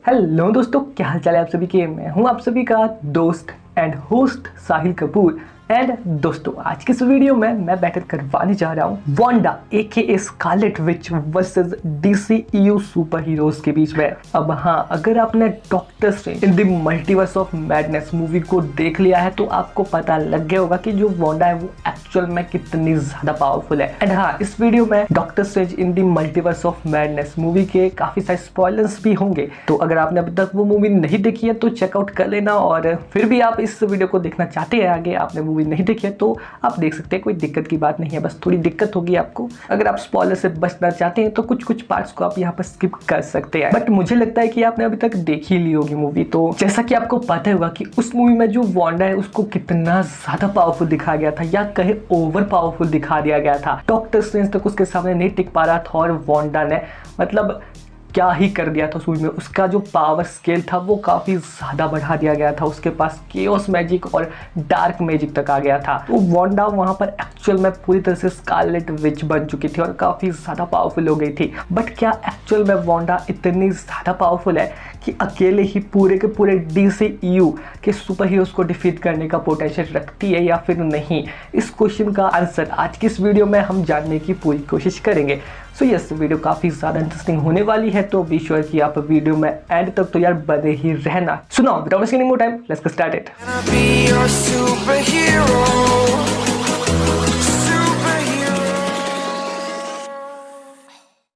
Hello दोस्तों, क्या हाल चाल है आप सभी के। मैं हूं आप सभी का दोस्त and host Sahil Kapoor. And दोस्तों, आज के इस वीडियो में मैं बैटल करवाने जा रहा हूं Wanda aka Scarlet Witch versus DCEU superheroes के बीच में। अब हाँ, अगर आपने doctor strange in the multiverse of madness movie को देख लिया है तो आपको पता लग गया होगा कि जो वांडा है वो एक्चुअल में कितनी ज्यादा पावरफुल है। एंड हाँ, इस वीडियो में doctor strange in the multiverse of madness movie के काफी सारे स्पॉयलर्स भी होंगे, तो अगर आपने अभी तक वो मूवी नहीं देखी है तो चेकआउट कर लेना। और फिर भी आप इस वीडियो को देखना चाहते हैं आगे, आपने मूवी नहीं देखी है तो आप देख सकते हैं, कोई दिक्कत की बात नहीं है। बस थोड़ी दिक्कत होगी आपको, अगर आप स्पॉइलर से बचना चाहते हैं तो कुछ पार्ट्स को आप यहाँ पर स्किप कर सकते हैं। बट मुझे लगता है कि आपने अभी तक देख ही ली होगी मूवी, तो जैसा कि आपको पता होगा कि उस मूवी में जो वांडा है उसको कितना ज्यादा पावरफुल दिखाया गया था, या कहे ओवर पावरफुल दिखा दिया गया था। डॉक्टर स्ट्रेंज तक उसके सामने नहीं टिक पा रहा था और वांडा ने मतलब क्या ही कर दिया था उस मूवी में। उसका जो पावर स्केल था वो काफ़ी ज़्यादा बढ़ा दिया गया था, उसके पास केओस मैजिक और डार्क मैजिक तक आ गया था। तो वांडा वहाँ पर एक्चुअल में पूरी तरह से स्कारलेट विच बन चुकी थी और काफ़ी ज़्यादा पावरफुल हो गई थी। बट क्या एक्चुअल में वांडा इतनी ज़्यादा पावरफुल है कि अकेले ही पूरे के पूरे DCEU के सुपर हीरोज को डिफीट करने का पोटेंशियल रखती है या फिर नहीं? इस क्वेश्चन का आंसर आज की इस वीडियो में हम जानने की पूरी कोशिश करेंगे। सो यस, वीडियो काफ़ी ज़्यादा इंटरेस्टिंग होने वाली है, तो बी श्योर कि आप वीडियो में एंड तक तो यार बने ही रहना। सुनो, without wasting any more time, let's get started.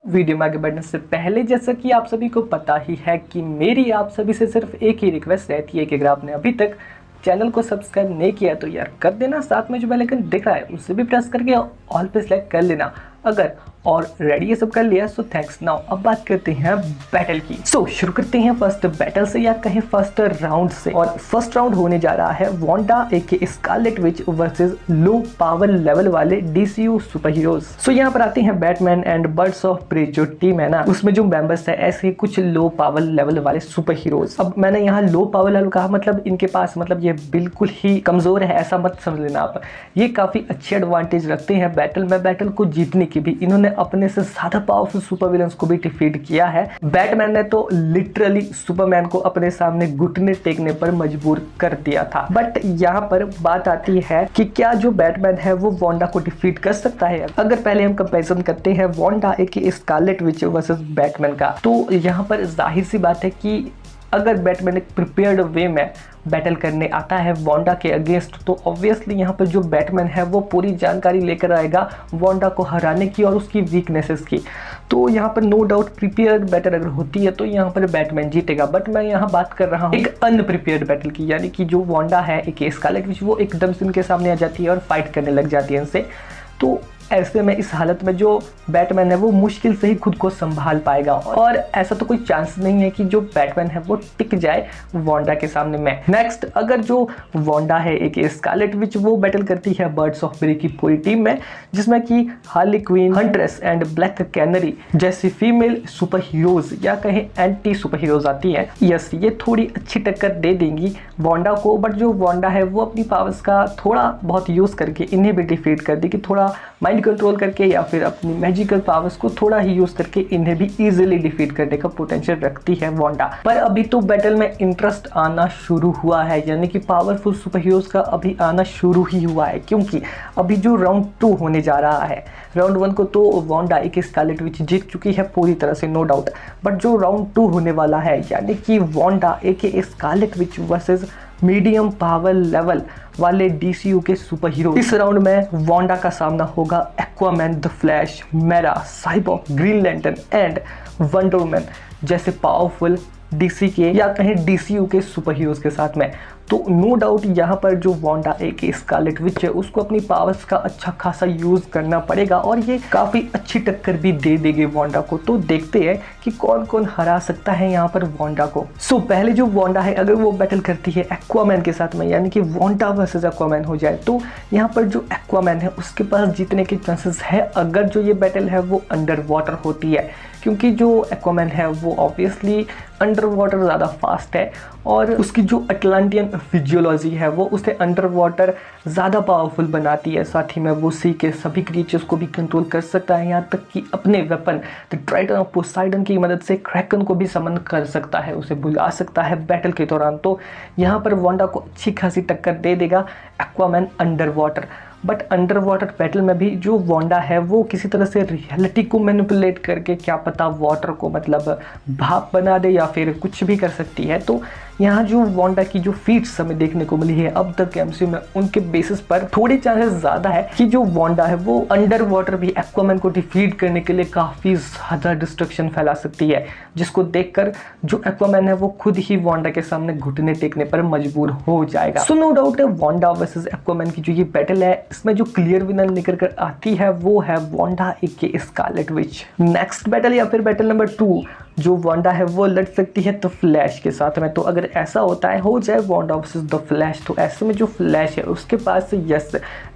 Video में आगे बढ़ने से पहले, जैसा कि आप सभी को पता ही है कि मेरी आप सभी से सिर्फ एक ही रिक्वेस्ट रहती है कि अगर आपने अभी तक चैनल को सब्सक्राइब नहीं किया तो यार कर देना, साथ में जो बेल आइकन दिख रहा है उसे भी प्रेस करके ऑल पे सेलेक्ट कर लेना। अगर और रेडी ये सब कर लिया सो थैंक्स। नाउ अब बात करते हैं बैटल की। सो शुरू करते हैं फर्स्ट बैटल से, या कहें फर्स्ट राउंड से। और फर्स्ट राउंड होने जा रहा है Wanda aka Scarlet Witch versus low power level वाले DCU सुपर हीरोज। सो यहाँ पर आते हैं Batman and Birds of Prey जो टीम है ना, उसमें जो मेंबर्स है ऐसे कुछ लो पावर लेवल वाले सुपर हीरोज। अब मैंने यहाँ लो पावर लेवल कहा, मतलब इनके पास मतलब ये बिल्कुल ही कमजोर है ऐसा मत समझ लेना आप। ये काफी अच्छे एडवांटेज रखते हैं बैटल में, बैटल को जीतने की भी। इन्होंने अपने से ज्यादा पावरफुल सुपर विलन्स को भी डिफीट किया है। बैटमैन ने तो लिटरली सुपरमैन को अपने सामने घुटने टेकने पर मजबूर कर दिया था। बट यहाँ पर बात आती है कि क्या जो बैटमैन है वो वांडा को डिफीट कर सकता है? अगर पहले हम कंपैरिजन करते हैं Wanda aka Scarlet Witch versus Batman का, तो यहाँ पर जाहिर सी बात है कि अगर बैटमैन एक प्रिपेयर्ड वे में बैटल करने आता है वांडा के अगेंस्ट, तो ऑब्वियसली यहाँ पर जो बैटमैन है वो पूरी जानकारी लेकर आएगा वांडा को हराने की और उसकी वीकनेसेस की। तो यहाँ पर नो डाउट प्रिपेयर्ड बैटल अगर होती है तो यहाँ पर बैटमैन जीतेगा। बट मैं यहाँ बात कर रहा हूँ एक अनप्रिपेयर्ड बैटल की, यानी कि जो वांडा है एक स्कारलेट विच वो एकदम से इनके सामने आ जाती है और फाइट करने लग जाती है इनसे। तो ऐसे में इस हालत में जो बैटमैन है वो मुश्किल से ही खुद को संभाल पाएगा, और ऐसा तो कोई चांस नहीं है कि जो बैटमैन है वो टिक जाए वांडा के सामने में। नेक्स्ट, अगर जो वांडा है एक स्कारलेट विच वो बैटल करती है बर्ड्स ऑफ प्रे की पूरी टीम में, जिसमें कि Harley Quinn, huntress and black canary जैसी फीमेल सुपर हीरोज या कहें एंटी सुपर हीरोज आती है। यस, ये थोड़ी अच्छी टक्कर दे देंगी वांडा को। बट जो वांडा है वो अपनी पावर्स का थोड़ा बहुत यूज करके इन्हें भी डिफीट कर देगी, थोड़ा माइंड कंट्रोल करके या फिर अपनी मैजिकल पावर्स को थोड़ा ही यूज करके इन्हें भी इजीली डिफीट करने का पोटेंशियल रखती है वांडा। पर अभी तो बैटल में इंटरेस्ट आना शुरू हुआ है, यानी कि पावरफुल सुपर हीरोज का अभी आना शुरू ही हुआ है, क्योंकि अभी जो राउंड 2 होने जा रहा है, राउंड 1 को तो वांडा एक स्कारलेट विच जीत चुकी है पूरी तरह से, नो डाउट। बट जो राउंड 2 होने वाला है, यानी कि वांडा एक Scarlet Witch versus medium power level वाले DCU के सुपर हीरो, इस राउंड में वांडा का सामना होगा एक्वामैन, द फ्लैश, मेरा, cyborg, green lantern and wonder woman जैसे पावरफुल DC के या कहें DCU के सुपर हीरोज के साथ में। तो नो डाउट यहाँ पर जो वांडा एक स्कारलेट विच है उसको अपनी पावर्स का अच्छा खासा यूज करना पड़ेगा, और ये काफ़ी अच्छी टक्कर भी दे देगी वांडा को। तो देखते हैं कि कौन कौन हरा सकता है यहाँ पर वांडा को। सो पहले जो वांडा है अगर वो बैटल करती है एक्वामैन के साथ में, यानी कि वांडा वर्सेस एक्वामैन हो जाए, तो यहाँ पर जो एक्वामैन है उसके पास जीतने के चांसेस है अगर जो ये बैटल है वो अंडर वाटर होती है, क्योंकि जो एक्वामैन है वो ऑब्वियसली अंडर वाटर ज़्यादा फास्ट है और उसकी जो अटलांटियन फिजियोलॉजी है वो उसे अंडर वाटर ज़्यादा पावरफुल बनाती है। साथ ही में वो सी के सभी क्रिएचर्स को भी कंट्रोल कर सकता है, यहाँ तक कि अपने weapon the Triton of Poseidon की मदद से क्रैकन को भी समन कर सकता है, उसे बुला सकता है बैटल के दौरान। तो यहाँ पर वांडा को अच्छी खासी टक्कर दे देगा Aquaman under water. But under water battle में भी जो वांडा है वो किसी तरह से रियलिटी को मैनिपुलेट करके क्या पता वाटर को मतलब भाप बना दे या फिर कुछ भी कर सकती है। तो यहाँ जो वांडा की जो फीट्स हमें देखने को मिली है अब तक एमसीयू में, उनके बेसिस पर थोड़ी चांसेस ज़्यादा है कि जो वांडा है वो अंडर वाटर भी एक्वामैन को डिफीट करने के लिए काफ़ी ज़्यादा डिस्ट्रक्शन फैला सकती है, जिसको देखकर जो एक्वामैन है वो खुद ही वांडा के सामने घुटने टेकने पर मजबूर हो जाएगा। सो नो डाउट है वांडा वर्सेस एक्वामैन की जो ये बैटल है इसमें जो क्लियर विनर निकल कर आती है वो है Wanda aka Scarlet Witch. Next battle या फिर बैटल नंबर 2 जो वांडा है वो लड़ सकती है द फ्लैश के साथ में। तो अगर ऐसा होता है हो जाए वांडा वर्सेस द फ्लैश, तो ऐसे में जो फ्लैश है उसके पास यस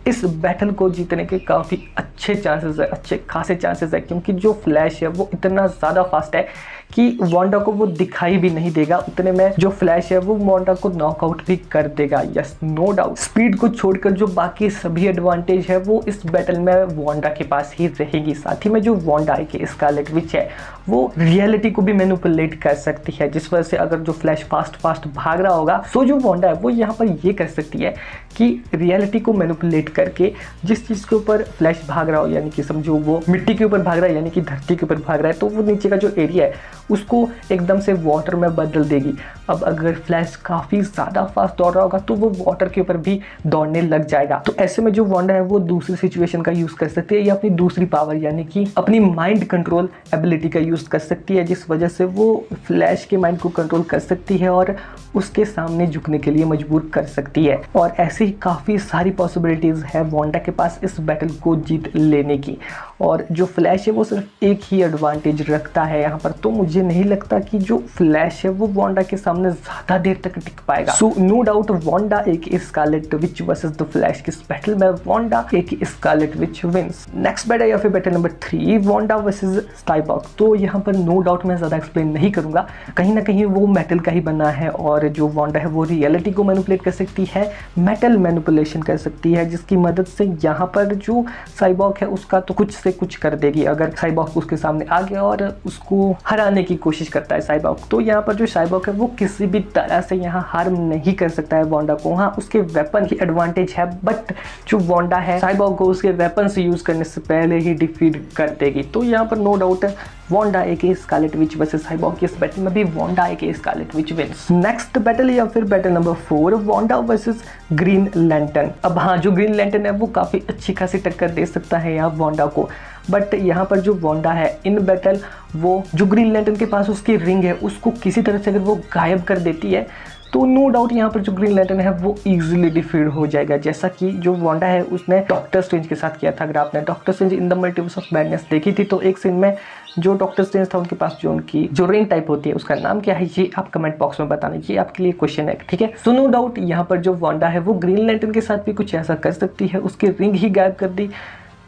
इस बैटल को जीतने के काफ़ी अच्छे चांसेस है, अच्छे खासे चांसेस है, क्योंकि जो फ्लैश है वो इतना ज़्यादा फास्ट है कि वांडा को वो दिखाई भी नहीं देगा। उतने में जो फ्लैश है वो वांडा को नॉकआउट भी कर देगा, यस नो डाउट। स्पीड को छोड़कर जो बाकी सभी एडवांटेज है वो इस बैटल में वांडा के पास ही रहेगी। साथ ही में जो वांडा के स्कारलेट विच है वो रियलिटी को भी मैनिपुलेट कर सकती है, जिस वजह से अगर जो फ्लैश फास्ट भाग रहा होगा सो जो वांडा है वो यहाँ पर ये कर सकती है कि रियलिटी को मैनिपुलेट करके जिस चीज़ के ऊपर फ्लैश भाग रहा हो, यानी कि समझो वो मिट्टी के ऊपर भाग रहा है यानी कि धरती के ऊपर भाग रहा है, तो वो नीचे का जो एरिया है उसको एकदम से वाटर में बदल देगी। अब अगर फ्लैश काफ़ी ज़्यादा फास्ट दौड़ रहा होगा तो वो वाटर के ऊपर भी दौड़ने लग जाएगा। तो ऐसे में जो वांडा है वो दूसरी सिचुएशन का यूज़ कर सकती है या अपनी दूसरी पावर यानी कि अपनी माइंड कंट्रोल एबिलिटी का यूज़ कर सकती है, जिस वजह से वो फ्लैश के माइंड को कंट्रोल कर सकती है और उसके सामने झुकने के लिए मजबूर कर सकती है। और ऐसी काफ़ी सारी पॉसिबिलिटीज़ है वांडा के पास इस बैटल को जीत लेने की। और जो फ्लैश है वो सिर्फ एक ही एडवांटेज रखता है यहाँ पर, तो मुझे नहीं लगता कि जो फ्लैश है वो वांडा के सामने ज़्यादा देर तक टिक पाएगा। सो नो डाउट वांडा एक Scarlet Witch versus the Flash किस बैटल में वांडा एक Scarlet Witch wins. Next battle या फिर battle number 3 Wanda versus Cyborg. तो यहाँ पर नो डाउट मैं ज़्यादा एक्सप्लेन नहीं करूँगा, कहीं ना कहीं वो मेटल का ही बना है और जो वांडा है वो रियलिटी को मैनिपुलेट कर सकती है, मेटल मैनिपुलेशन कर सकती है, जिसकी मदद से यहाँ पर जो साइबॉर्ग है उसका तो कुछ से कुछ कर देगी। अगर साइबॉर्ग उसके सामने आ गया और उसको हराने की कोशिश करता है साइबॉर्ग, तो यहाँ पर जो साइबॉर्ग है वो किसी भी तरह से यहाँ हार्म नहीं कर सकता है वांडा को। हाँ उसके वेपन की एडवांटेज है, बट जो वांडा है साइबॉर्ग को उसके वेपन से यूज करने से पहले ही डिफीट कर देगी। तो यहाँ पर नो डाउट है Wanda aka Scarlet Witch versus Cyborg की इस बैटल में भी Wanda aka Scarlet Witch wins. Next battle या फिर battle number 4 Wanda versus Green Lantern. अब हाँ जो ग्रीन लैंटर्न है वो काफ़ी अच्छी खासी टक्कर दे सकता है यहाँ वांडा को, बट यहाँ पर जो वांडा है इन बैटल वो जो ग्रीन लैंटर्न के पास उसकी रिंग है उसको किसी तरह से अगर वो गायब कर देती है तो नो डाउट यहाँ पर जो ग्रीन लैंटर्न है वो इजीली डिफीट हो जाएगा, जैसा कि जो वांडा है उसने डॉक्टर स्ट्रेंज के साथ किया था। अगर आपने doctor strange in the multiverse of madness देखी थी तो एक सीन में जो डॉक्टर स्ट्रेंज था उनके पास जो उनकी जो रिंग टाइप होती है उसका नाम क्या है ये आप कमेंट बॉक्स में बताना, ये आपके लिए क्वेश्चन है, ठीक है। सो नो डाउट यहाँ पर जो वांडा है वो ग्रीन लैंटर्न के साथ भी कुछ ऐसा कर सकती है, उसकी रिंग ही गायब कर दी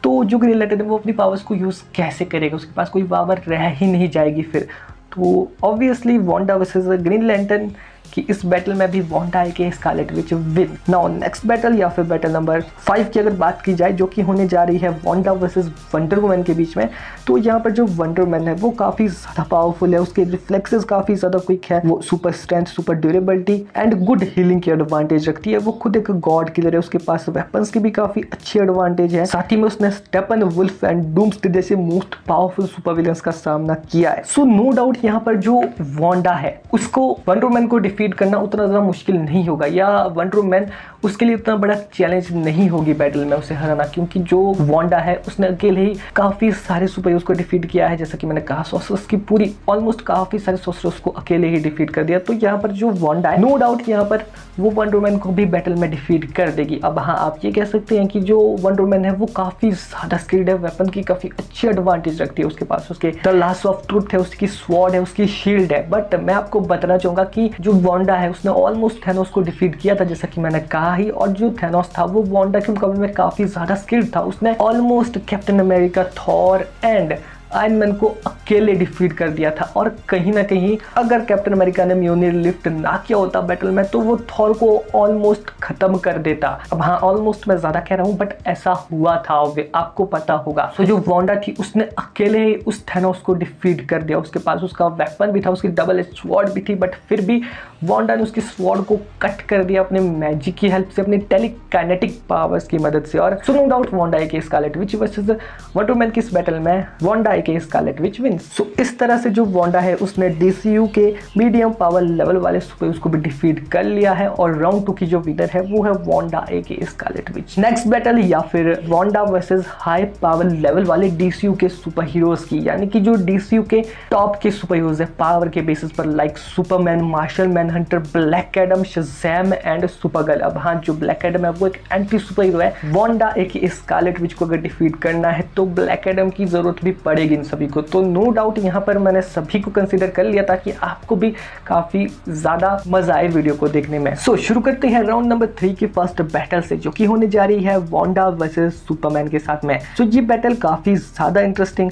तो जो ग्रीन लैंटर्न है वो अपनी पावर्स को यूज़ कैसे करेगा, उसके पास कोई पावर रह ही नहीं जाएगी फिर। तो obviously Wanda versus Green lantern कि इस बैटल में भी वांडा के स्कारलेट विच विन। नाउ नेक्स्ट बैटल या फिर बैटल नंबर 5 की अगर बात की जाए जो कि होने जा रही है वांडा वर्सेस वंडर वुमन के बीच में, तो यहाँ पर जो वंडर वुमन है वो काफ़ी ज़्यादा पावरफुल है, उसके रिफ्लेक्सेस काफ़ी ज़्यादा क्विक है, वो super strength super durability and good healing की एडवांटेज रखती है। वो खुद एक गॉड की तरह, उसके पास वेपन्स की भी काफ़ी अच्छी एडवांटेज है, साथ ही में उसने स्टेपन वुल्फ एंड डूम्सडे जैसे मोस्ट पावरफुल सुपर विलन्स का सामना किया है। सो नो डाउट यहाँ पर जो वांडा है उसको वंडर वुमन को डिफीट करना उतना ज़्यादा मुश्किल नहीं होगा, या वंडर वुमन उसके लिए उतना बड़ा चैलेंज नहीं होगी बैटल में उसे हराना, क्योंकि जो वांडा है उसने अकेले ही काफ़ी सारे सुपर हीरोज को डिफीट किया है। जैसा कि मैंने कहा सॉर्सरर्स की पूरी ऑलमोस्ट काफ़ी सारे सॉर्सरर्स को अकेले ही डिफीट कर दिया। तो यहाँ पर जो वांडा है नो डाउट यहाँ पर वो वंडर वुमन को भी बैटल में डिफीट कर देगी। अब हाँ आप ये कह सकते हैं कि जो वंडर वुमन है वो काफ़ी ज़्यादा स्किल्ड है, वेपन की काफ़ी अच्छी एडवांटेज रखती है, उसके पास उसके द लास्ट ऑफ ट्रुथ है, उसकी स्वॉर्ड है, उसकी शील्ड है। बट मैं आपको बताना चाहूँगा कि जो वांडा है उसने ऑलमोस्ट थैनोस को डिफीट किया था जैसा कि मैंने कहा ही, और जो थैनोस था वो वांडा के मुकाबले में काफ़ी ज़्यादा स्किल्ड था, उसने almost captain America, Thor and iron man को अकेले डिफीट कर दिया था। और कहीं ना कहीं अगर कैप्टन अमेरिका ने म्योलनिर लिफ्ट ना किया होता बैटल में तो वो थॉर को ऑलमोस्ट खत्म कर देता। अब हाँ, ऑलमोस्ट मैं ज्यादा कह रहा हूँ, बट ऐसा हुआ था, आपको पता होगा। तो जो वांडा थी उसने अकेले उस थैनोस को डिफीट कर दिया। उसके पास उसका वेपन भी था, उसकी डबल एज स्वॉर्ड भी थी, बट फिर भी वांडा ने उसकी स्वॉर्ड को कट कर दिया अपने मैजिक की हेल्प से, अपनी टेलीकाइनेटिक पावर्स की मदद से। और so no doubt Wanda aka Scarlet Witch versus Wonder Man की इस बैटल में Wanda aka Scarlet Witch wins. So इस तरह से जो वांडा है उसने डीसीयू के मीडियम पावर लेवल वाले सुपर हीरोज को भी डिफीट कर लिया है। और राउंड 2 की जो विनर है वो है Wanda aka Scarlet Witch. Next battle या फिर Wanda versus high power level वाले डीसीयू के सुपर हीरोज की, यानी कि जो डीसीयू के टॉप के सुपर हीरोज है पावर के बेसिस पर, like Superman, Martian Manhunter, Black Adam, Shazam and Supergirl. अब हाँ, जो ब्लैक एडम है वो एक एंटी सुपर हीरो है। वांडा एके स्कारलेट विच को अगर डिफीट करना है तो ब्लैक एडम की जरूरत भी पड़ेगी इन सभी को। तो नो डाउट यहाँ पर मैंने सभी को कंसीडर कर लिया ताकि आपको भी काफी ज्यादा मजा आए वीडियो को देखने में। सो शुरू करते हैं राउंड नंबर 3 की फर्स्ट बैटल से, जो कि होने जा रही है वांडा वर्सेस सुपरमैन के साथ में। सो ये बैटल काफी ज्यादा इंटरेस्टिंग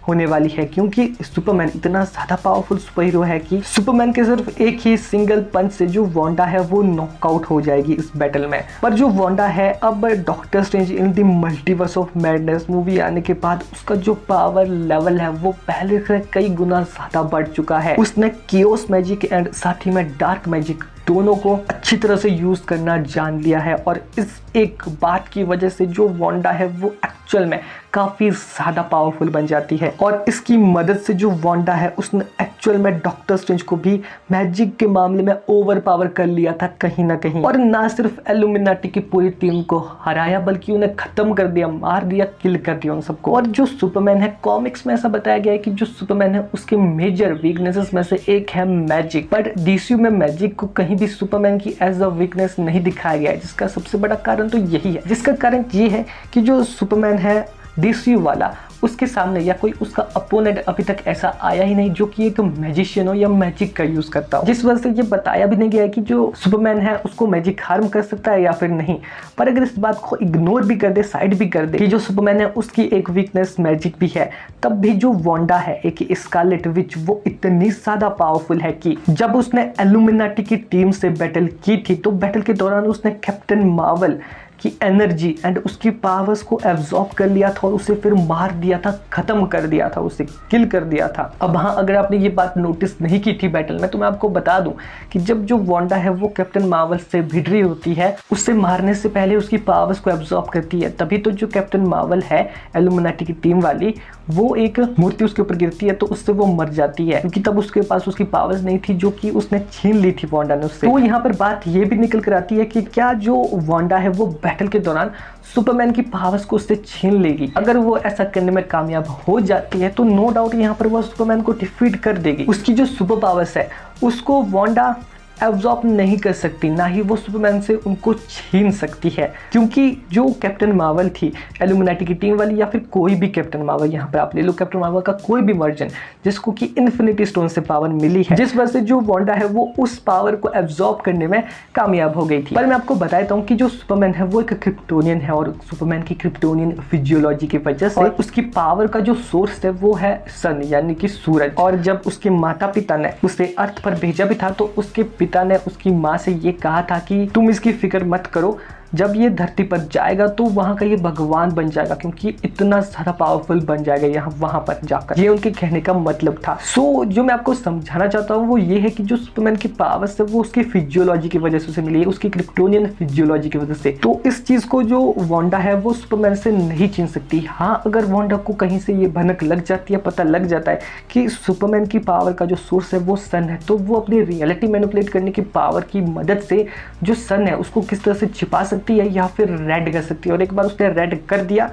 होने वाली है क्योंकि सुपरमैन इतना ज्यादा पावरफुल सुपर हीरो है कि सुपरमैन के सिर्फ एक ही सिंगल पंच से जो वांडा है वो नॉकआउट हो जाएगी इस बैटल में। पर जो वांडा है अब doctor strange in the multiverse of madness movie आने के बाद उसका जो पावर लेवल है वो पहले से कई गुना ज्यादा बढ़ चुका है। उसने कियोस मैजिक एंड साथ ही में डार्क मैजिक दोनों को अच्छी तरह से यूज करना जान लिया है। और इस एक बात की वजह से जो वांडा है वो एक्चुअल में काफी ज्यादा पावरफुल बन जाती है। और इसकी मदद से जो वांडा है उसने एक्चुअल में डॉक्टर स्ट्रेंज को भी मैजिक के मामले में ओवर पावर कर लिया था कहीं ना कहीं। और ना सिर्फ एलुमिनाटी की पूरी टीम को हराया बल्कि उन्हें खत्म कर दिया, मार दिया, किल कर दिया उन सबको। और जो सुपरमैन है, कॉमिक्स में ऐसा बताया गया है कि जो सुपरमैन है उसके मेजर वीकनेसेस में से एक है मैजिक। बट डीसीयू में मैजिक को कहीं भी सुपरमैन की एज अ वीकनेस नहीं दिखाया गया है, जिसका सबसे बड़ा कारण तो यही है। जिसका कारण ये है कि जो सुपरमैन है डीसीयू वाला, उसके सामने या कोई उसका अपोनेंट अभी तक ऐसा आया ही नहीं जो कि एक मैजिशियन हो या मैजिक का यूज करता हो। जिस वजह से ये बताया भी नहीं गया है कि जो सुपरमैन है उसको मैजिक हार्म कर सकता है या फिर नहीं। पर अगर इस बात को इग्नोर भी कर दे, साइड भी कर दे कि जो सुपरमैन है उसकी एक वीकनेस मैजिक भी है, तब भी जो वांडा है एक स्कारलेट विच वो इतनी ज्यादा पावरफुल है कि जब उसने एलुमिनाटी की टीम से बैटल की थी तो बैटल के दौरान उसने कैप्टन मार्वल की एनर्जी एंड उसकी पावर्स को एब्जॉर्ब कर लिया था और उसे फिर मार दिया था, खत्म कर दिया था, उसे किल कर दिया था। अब हाँ, अगर आपने ये बात नोटिस नहीं की थी बैटल में तो मैं आपको बता दूं कि जब जो वांडा है वो कैप्टन मार्वल से भिड़ रही होती है, उससे मारने से पहले उसकी पावर्स को एब्जॉर्ब करती है। तभी तो जो कैप्टन मार्वल है एलुमिनाटी की टीम वाली, वो एक मूर्ति उसके ऊपर गिरती है तो उससे वो मर जाती है क्योंकि तब उसके पास उसकी पावर्स नहीं थी जो कि उसने छीन ली थी वांडा ने उससे। तो यहाँ पर बात ये भी निकल कर आती है कि क्या जो वांडा है वो बैटल के दौरान सुपरमैन की पावर्स को उससे छीन लेगी। अगर वो ऐसा करने में कामयाब हो जाती है तो नो डाउट यहाँ पर वो सुपरमैन को डिफीट कर देगी। उसकी जो सुपर पावर्स है उसको वांडा एब्जॉर्ब नहीं कर सकती, ना ही वो सुपरमैन से उनको छीन सकती है क्योंकि जो कैप्टन मार्वल थी एलुमिनाटी की टीम वाली या फिर कोई भी कैप्टन मार्वल, यहाँ पर आप ले लो कैप्टन मार्वल का कोई भी वर्जन जिसको कि इन्फिनिटी स्टोन से पावर मिली है, जिस वजह से जो वांडा है वो उस पावर को एब्जॉर्ब करने में कामयाब हो गई थी। पर मैं आपको बताता हूँ कि जो सुपरमैन है वो एक क्रिप्टोनियन है और सुपरमैन की क्रिप्टोनियन फिजियोलॉजी की वजह से उसकी पावर का जो सोर्स है वो है सन यानी कि सूरज। और जब उसके माता पिता ने उसे अर्थ पर भेजा भी था तो उसके पिता ने उसकी माँ से ये कहा था कि तुम इसकी फिक्र मत करो, जब ये धरती पर जाएगा तो वहां का ये भगवान बन जाएगा क्योंकि इतना ज्यादा पावरफुल बन जाएगा यहाँ वहां पर जाकर। ये उनके कहने का मतलब था। सो जो मैं आपको समझाना चाहता हूँ वो ये है कि जो सुपरमैन की पावर्स है वो उसकी फिजियोलॉजी की वजह से उसे मिली है, उसकी क्रिप्टोनियन फिजियोलॉजी की वजह से। तो इस चीज को जो वांडा है वो सुपरमैन से नहीं छीन सकती। हाँ, अगर वांडा को कहीं से ये भनक लग जाती है, पता लग जाता है कि सुपरमैन की पावर का जो सोर्स है वो सन है, तो वो अपनी रियलिटी मैनिपुलेट करने की पावर की मदद से जो सन है उसको किस तरह से छिपा सकती है या फिर रेड कर सकती है। और एक बार उसने रेड कर दिया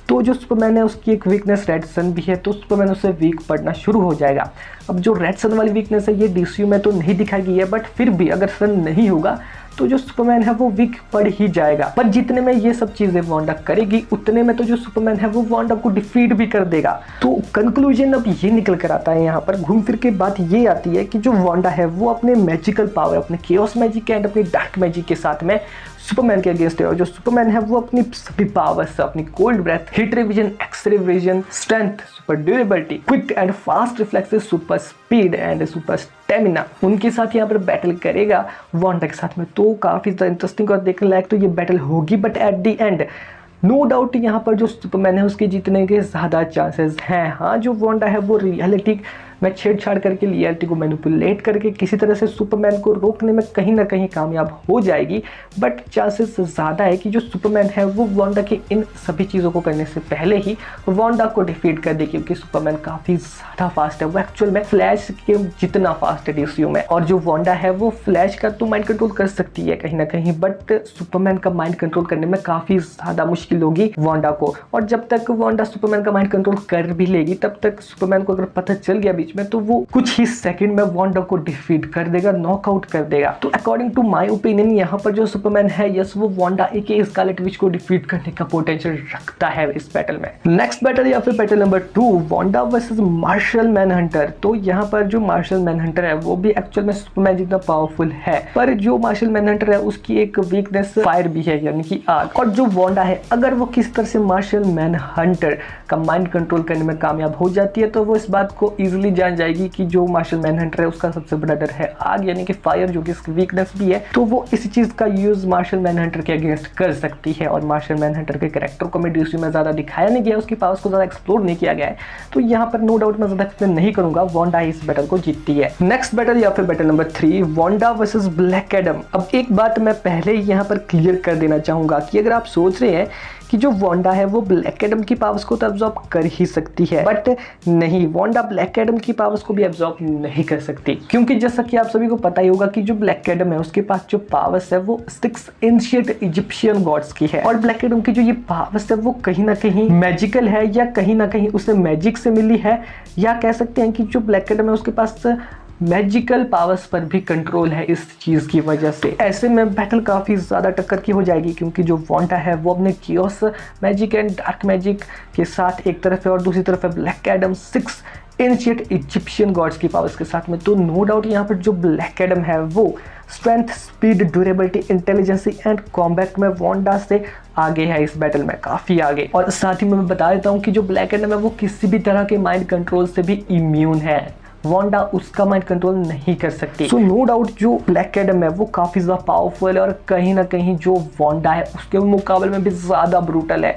तो जो सुपरमैन है उसकी एक वीकनेस रेड सन भी है, तो सुपरमैन उससे वीक पड़ना शुरू हो जाएगा। अब जो रेड सन वाली वीकनेस है ये डीसीयू में तो नहीं दिखाई गई है, बट फिर भी अगर सन नहीं होगा तो जो सुपरमैन है वो वीक पड़ ही जाएगा। पर जितने में ये सब चीजें वांडा करेगी उतने में तो जो सुपरमैन है वो वांडा को डिफीट भी कर देगा। तो कंक्लूजन अब ये निकल कर आता है, यहाँ पर घूम फिर के बात ये आती है कि जो वांडा है वो अपने मैजिकल पावर, अपने केओस मैजिक एंड अपने डार्क मैजिक के साथ में सुपरमैन के अगेंस्ट है। और जो सुपरमैन है वो अपनी सभी पावर्स, अपनी cold breath, heat ray vision, x-ray vision, strength, super durability, quick and fast reflexes, super speed and super stamina, उनके साथ यहाँ पर बैटल करेगा वांडा के साथ में। तो काफी ज़्यादा इंटरेस्टिंग और देखने लायक तो ये बैटल होगी। But at the end no doubt यहाँ पर जो सुपरमैन है उसके जीतने के ज़्यादा चांसेस हैं। हाँ, जो वांडा है वो रियलिटी में छेड़छाड़ करके, रियलिटी को मैनिपुलेट करके किसी तरह से सुपरमैन को रोकने में कहीं ना कहीं कामयाब हो जाएगी। बट चांसेस ज़्यादा है कि जो सुपरमैन है वो वांडा के इन सभी चीज़ों को करने से पहले ही वांडा को डिफीट कर दे, क्योंकि सुपरमैन काफ़ी ज़्यादा फास्ट है। वो एक्चुअल में फ्लैश के जितना फास्ट है डीसीयू में। और जो वांडा है वो फ्लैश का तो माइंड कंट्रोल कर सकती है कहीं ना कहीं, बट सुपरमैन का माइंड कंट्रोल करने में काफ़ी ज़्यादा मुश्किल होगी वांडा को। और जब तक वांडा सुपरमैन का माइंड कंट्रोल कर भी लेगी तब तक सुपरमैन को अगर पता चल गया में तो वो कुछ ही सेकंड में वांडा को डिफीट कर देगा, नॉकआउट कर देगा। तो अकॉर्डिंग टू माय ओपिनियन यहाँ पर जो सुपरमैन है, यस, वो वांडा एके स्कारलेट विच को डिफीट करने का पोटेंशियल रखता है इस बैटल में। नेक्स्ट बैटल या फिर battle number 2, Wanda versus Martian Manhunter. तो यहाँ पर जो मार्शल मैनहंटर है वो भी एक्चुअल में सुपरमैन जितना पावरफुल है, पर जो मार्शल मैनहंटर है उसकी एक वीकनेस फायर भी है, यानी कि आग। और जो वांडा है अगर वो किस तरह से मार्शल मैनहंटर का माइंड कंट्रोल करने में कामयाब हो जाती है तो वो इस बात को इजीली जान जाएगी कि जो मार्शल मैनहंटर है उसका सबसे बड़ा डर है आग, यानी कि फायर, जो कि इसकी वीकनेस भी है। तो वो इसी चीज का यूज मार्शल मैनहंटर के अगेंस्ट कर सकती है। और मार्शल मैनहंटर के कैरेक्टर को डीसीयू में ज्यादा दिखाया नहीं गया, उसकी पावर्स को ज्यादा एक्सप्लोर नहीं किया गया है, तो यहाँ पर नो डाउट मैं ज्यादा एक्सप्लेन नहीं करूंगा, वांडा इस बैटल को जीतती है। नेक्स्ट बैटल या फिर battle number 3, Wanda versus Black Adam. अब एक बात मैं पहले ही यहाँ पर क्लियर कर देना चाहूंगा कि अगर आप सोच रहे हैं कि जो वांडा है वो ब्लैक एडम की पावर्स को तो एब्जॉर्ब कर ही सकती है, बट नहीं, वांडा ब्लैक एडम की पावर्स को भी एब्जॉर्ब नहीं कर सकती, क्योंकि जैसा कि आप सभी को पता ही होगा कि जो ब्लैक एडम है उसके पास जो पावर्स है वो 6 एंशिएंट इजिप्शियन गॉड्स की है। और ब्लैक एडम की जो ये पावर्स है वो कहीं ना कहीं मैजिकल है, या कहीं ना कहीं उसे मैजिक से मिली है, या कह सकते हैं कि जो ब्लैक एडम है उसके पास मैजिकल पावर्स पर भी कंट्रोल है इस चीज की वजह से। ऐसे में बैटल काफी ज्यादा टक्कर की हो जाएगी, क्योंकि जो वांडा है वो अपने chaos magic and dark magic के साथ एक तरफ है और दूसरी तरफ है Black Adam 6 ancient Egyptian gods की पावर्स के साथ में। तो नो डाउट यहाँ पर जो ब्लैक एडम है वो strength, speed, durability, intelligence and combat में वांडा से आगे है इस बैटल में, काफी आगे। और साथ ही मैं बता देता हूँ कि जो ब्लैक एडम है वो किसी भी तरह के माइंड कंट्रोल से भी इम्यून है, वांडा उसका माइंड कंट्रोल नहीं कर सकती। सो नो डाउट जो ब्लैक एडम है वो काफी ज्यादा पावरफुल है, और कहीं ना कहीं जो वांडा है उसके मुकाबले में भी ज्यादा ब्रूटल है।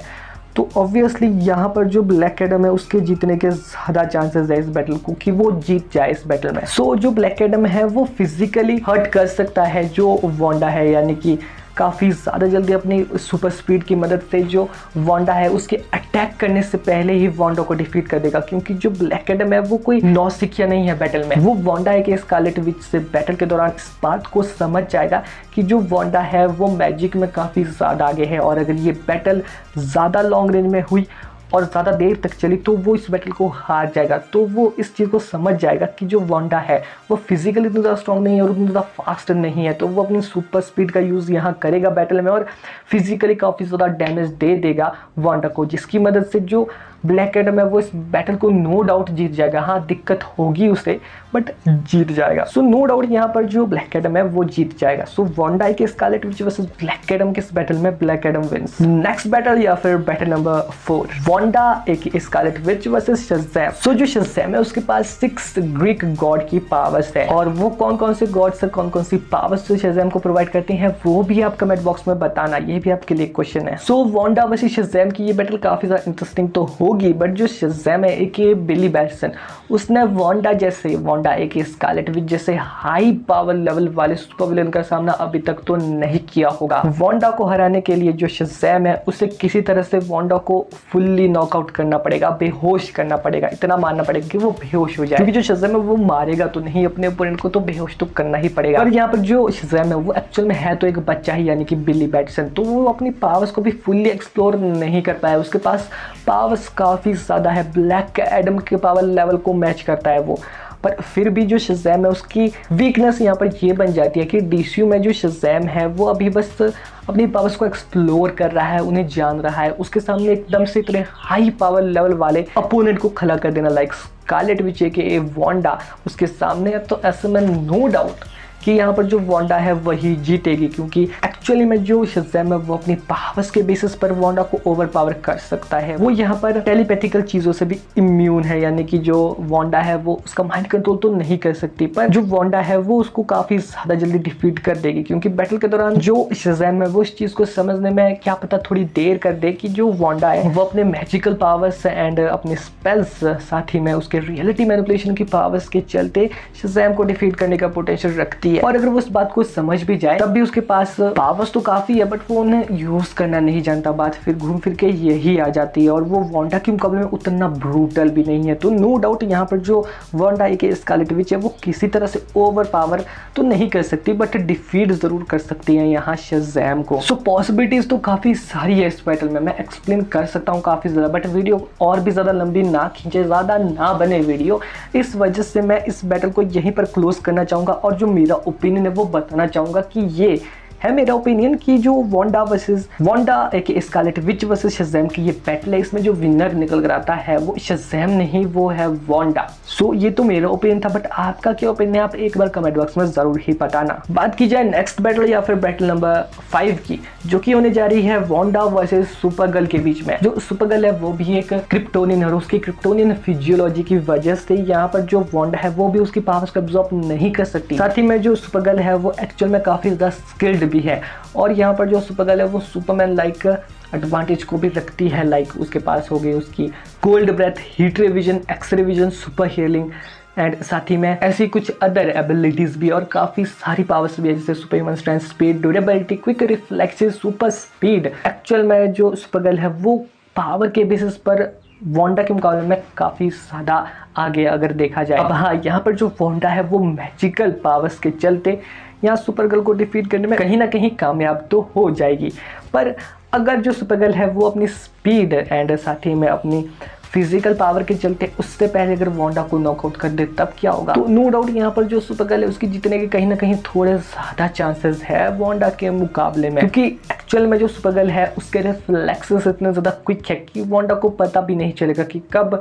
तो ऑब्वियसली यहाँ पर जो ब्लैक एडम है उसके जीतने के ज़्यादा चांसेस है इस बैटल को कि वो जीत जाए इस बैटल में। सो जो ब्लैक एडम है वो फिजिकली हर्ट कर सकता है जो वांडा है, यानी कि काफ़ी ज़्यादा जल्दी अपनी सुपर स्पीड की मदद से जो वांडा है उसके अटैक करने से पहले ही वांडा को डिफीट कर देगा, क्योंकि जो ब्लैक एडम है वो कोई नौसिखिया नहीं है बैटल में। वो वांडा है कि स्कारलेट विच से बैटल के दौरान इस बात को समझ जाएगा कि जो वांडा है वो मैजिक में काफ़ी ज़्यादा आगे है, और अगर ये बैटल ज़्यादा लॉन्ग रेंज में हुई और ज़्यादा देर तक चली तो वो इस बैटल को हार जाएगा। तो वो इस चीज़ को समझ जाएगा कि जो वांडा है वो फिजिकली इतना ज़्यादा स्ट्रॉन्ग नहीं है और उतना ज़्यादा फास्ट नहीं है, तो वो अपनी सुपर स्पीड का यूज़ यहाँ करेगा बैटल में और फिजिकली काफ़ी ज़्यादा डैमेज दे देगा वांडा को, जिसकी मदद से जो ब्लैक एडम है वो इस बैटल को नो डाउट जीत जाएगा। हाँ, दिक्कत होगी उसे, बट जीत जाएगा। सो नो डाउट यहाँ पर जो ब्लैक एडम है वो जीत जाएगा। सो वांडा के Scarlet Witch versus Black Adam के इस बैटल में Black Adam wins. Next battle या फिर बैटल नंबर 4, वांडा एक Scarlet Witch versus Shazam. So जो शज़ैम है उसके पास 6 ग्रीक गॉड की पावर्स है, और वो कौन कौन से गॉड्स है, कौन कौन सी पावर्स शज़ैम को प्रोवाइड करती हैं वो भी आप कमेंट बॉक्स में बताना, ये भी आपके लिए क्वेश्चन है। सो वांडा वर्सेस शज़ैम की ये बैटल काफी ज्यादा इंटरेस्टिंग तो होगी, बट जो शज़ैम है एक बिली बैटसन, उसने वांडा एक स्कारलेट विच जैसे हाई पावर लेवल वाले सुपर विलेन का सामना अभी तक तो नहीं किया होगा। वांडा को हराने के लिए जो शज़ैम है उसे किसी तरह से वांडा को फुल्ली नॉकआउट करना पड़ेगा, बेहोश करना पड़ेगा, इतना मारना पड़ेगा कि वो बेहोश हो जाए, क्योंकि जो शज़ैम है वो मारेगा तो नहीं अपने ओपोनेंट को, तो बेहोश तो करना ही पड़ेगा। पर यहाँ पर जो शज़ैम है वो एक्चुअल में है तो एक बच्चा ही, यानी कि बिली बैटसन, तो वो अपनी पावर्स को भी फुल्ली एक्सप्लोर नहीं कर पाया। उसके पास पावर्स काफी ज्यादा है, ब्लैक एडम के पावर लेवल को मैच करता है वो, पर फिर भी जो शज़ैम है उसकी वीकनेस यहाँ पर ये बन जाती है कि डीसीयू में जो शज़ैम है वो अभी बस अपनी पावर्स को एक्सप्लोर कर रहा है, उन्हें जान रहा है। उसके सामने एकदम से इतने हाई पावर लेवल वाले अपोनेंट को खड़ा कर देना लाइक स्कारलेट विच के वांडा उसके सामने है, तो ऐसे में नो डाउट कि यहाँ पर जो वांडा है वही जीतेगी, क्योंकि एक्चुअली में जो शज़ैम है वो अपनी पावर्स के बेसिस पर वांडा को ओवर पावर कर सकता है। वो यहाँ पर टेलीपैथिकल चीज़ों से भी इम्यून है, यानी कि जो वांडा है वो उसका माइंड कंट्रोल तो नहीं कर सकती, पर जो वांडा है वो उसको काफ़ी ज़्यादा जल्दी डिफीट कर देगी, क्योंकि बैटल के दौरान जो शज़ैम है वो इस चीज़ को समझने में क्या पता थोड़ी देर कर दे कि जो वांडा है वो अपने मैजिकल पावर्स एंड अपने स्पेल्स साथ ही में उसके रियलिटी मैनिपुलेशन की पावर्स के चलते शज़ैम को डिफीट करने का पोटेंशियल रखती है। और अगर वो इस बात को समझ भी जाए तब भी उसके पास पावर्स तो काफी है, बट वो उन्हें यूज करना नहीं जानता। बात फिर घूम फिर के यही आ जाती है, और वो वांडा के मुकाबले में उतना ब्रूटल भी नहीं है। तो नो डाउट यहाँ पर जो वांडा के स्कारलेट विच है वो किसी तरह से ओवर पावर तो नहीं कर सकती, बट डिफीट जरूर कर सकती है यहाँ शज़ैम को। सो पॉसिबिलिटीज तो काफी सारी है इस बैटल में, मैं एक्सप्लेन कर सकता हूँ काफी ज्यादा, बट वीडियो और भी ज्यादा लंबी ना खींचे, ज्यादा ना बने वीडियो। इस वजह से मैं इस बैटल को यहीं पर क्लोज करना चाहूंगा, और जो मेरा ओपिनियन है वो बताना चाहूंगा कि ये है मेरा ओपिनियन कि जो वांडा एक स्कारलेट विच वर्सेस शज़ैम की ये बैटल है, इसमें जो विनर निकल कर आता है वो शज़ैम नहीं, वो है वांडा। सो ये तो मेरा ओपिनियन था, बट आपका क्या ओपिनियन है आप एक बार कमेंट बॉक्स में जरूर ही बताना। बात की जाए नेक्स्ट बैटल या फिर बैटल नंबर 5 की, जो कि होने जा रही है वांडा वर्सेस सुपरगर्ल के बीच में। जो सुपरगर्ल है वो भी एक क्रिप्टोनियन है, और उसकी क्रिप्टोनियन फिजियोलॉजी की वजह से यहाँ पर जो वांडा है वो भी उसकी पावर्स को एब्जॉर्ब नहीं कर सकती। साथ ही में जो सुपरगर्ल है वो एक्चुअल में काफी ज्यादा स्किल्ड भी है, और यहाँ पर जो सुपरगर्ल है वो सुपरमैन लाइक एडवांटेज को भी रखती है। लाइक उसके पास हो गई उसकी cold breath, heat vision, x-ray vision, super healing and साथ ही में ऐसी कुछ अदर एबिलिटीज भी, और काफी सारी पावर्स भी है, जैसे super human strength, speed, durability, quick reflexes, super speed. Actual में जो सुपरगर्ल है वो पावर के बेसिस पर वांडा के मुकाबले में काफ़ी ज़्यादा आगे अगर देखा जाए। अब हाँ, यहाँ पर जो वांडा है वो मैजिकल पावर्स के चलते यहाँ सुपरगर्ल को डिफीट करने में कहीं ना कहीं कामयाब तो हो जाएगी, पर अगर जो सुपरगर्ल है वो अपनी स्पीड एंड साथ ही में अपनी फिजिकल पावर के चलते उससे पहले अगर वांडा को नॉकआउट कर दे तब क्या होगा। तो नो डाउट यहाँ पर जो सुपरगर्ल है उसकी जीतने के कहीं ना कहीं थोड़े ज़्यादा चांसेस है वांडा के मुकाबले में, क्योंकि एक्चुअल में जो सुपरगर्ल है उसके रिफ्लेक्सेस इतने ज़्यादा क्विक है कि वांडा को पता भी नहीं चलेगा कि कब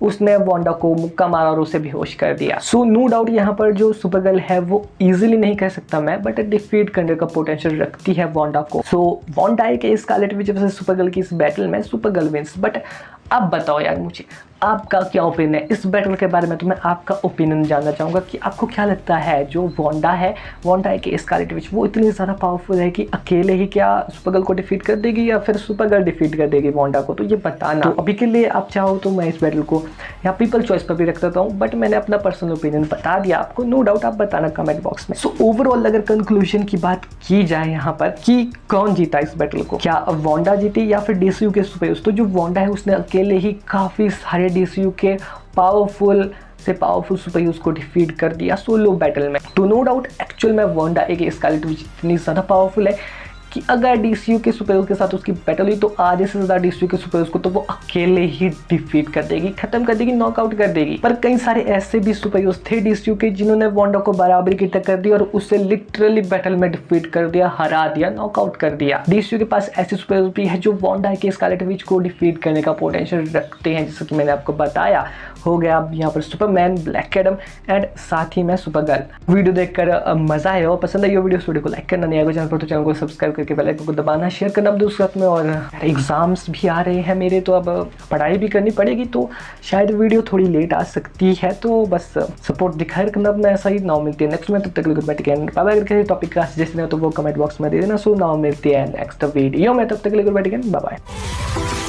उसने वांडा को मुक्का मारा और उसे बेहोश कर दिया। सो नो डाउट यहाँ पर जो सुपरगर्ल है वो इजीली नहीं कह सकता मैं, बट डिफीट करने का पोटेंशियल रखती है वांडा को। सो वांडा के स्कारलेट विच वर्सेस सुपरगर्ल की इस बैटल में सुपरगर्ल विंस। बट अब बताओ यार मुझे आपका क्या ओपिनियन है इस बैटल के बारे में, तो मैं आपका ओपिनियन जानना चाहूँगा कि आपको क्या लगता है जो वांडा के स्कारलेट विच वो इतनी ज़्यादा पावरफुल है कि अकेले ही क्या सुपरगर्ल को डिफीट कर देगी, या फिर सुपरगर्ल डिफीट कर देगी वांडा को, तो ये बताना। तो अभी के लिए आप चाहो तो मैं इस बैटल को यहाँ पीपल चॉइस पर भी रख देता हूँ, बट मैंने अपना पर्सनल ओपिनियन बता दिया आपको, नो डाउट आप बताना कमेंट बॉक्स में। सो ओवरऑल अगर कंक्लूजन की बात की जाए यहाँ पर कि कौन जीता इस बैटल को, क्या वांडा जीती या फिर डीसीयू के सुपरहीरोज, तो जो वांडा है उसने अकेले ही काफ़ी सारे डीसीयू के पावरफुल सुपरहीरोज को डिफीट कर दिया सोलो बैटल में। तो नो डाउट एक्चुअल में वांडा एक स्कारलेट विच इतनी ज़्यादा पावरफुल है कि अगर डीसीयू के सुपरहीरोज के साथ उसकी बैटल हुई तो आधे से ज़्यादा डीसीयू के सुपरहीरोज को तो वो अकेले ही डिफीट कर देगी, खत्म कर देगी, नॉकआउट कर देगी। पर कई सारे ऐसे भी सुपरहीरोज थे डीसीयू के जिन्होंने वांडा को बराबरी की टक्कर दी और उसे लिटरली बैटल में डिफीट कर दिया, हरा दिया, नॉकआउट कर दिया। डीसीयू के पास ऐसे सुपरहीरोज भी है जो वांडा के स्कारलेट विच को डिफीट करने का पोटेंशियल रखते हैं, जैसे कि मैंने आपको बताया। हो गया अब यहाँ पर सुपरमैन, ब्लैक एडम एंड साथ ही में सुपरगर्ल। वीडियो देखकर मजा आया हो, पसंद आई हो वीडियो को लाइक करना, नहीं आएगा चैनल पर तो चैनल को सब्सक्राइब करके बेल आइकन को दबाना, शेयर करना अपने दोस्तों के साथ में। और एग्जाम्स भी आ रहे हैं मेरे, तो अब पढ़ाई भी करनी पड़ेगी, तो शायद वीडियो थोड़ी लेट आ सकती है, तो बस सपोर्ट दिखाए रखना अपना, ऐसा ही। नाउ मिलती है नेक्स्ट में, तब तक good bye, take care, bye bye. अगर टॉपिक का सजेशन है तो वो कमेंट बॉक्स में दे देना। सो नाउ मिलती है नेक्स्ट वीडियो में, तब तक good bye, take care, bye bye.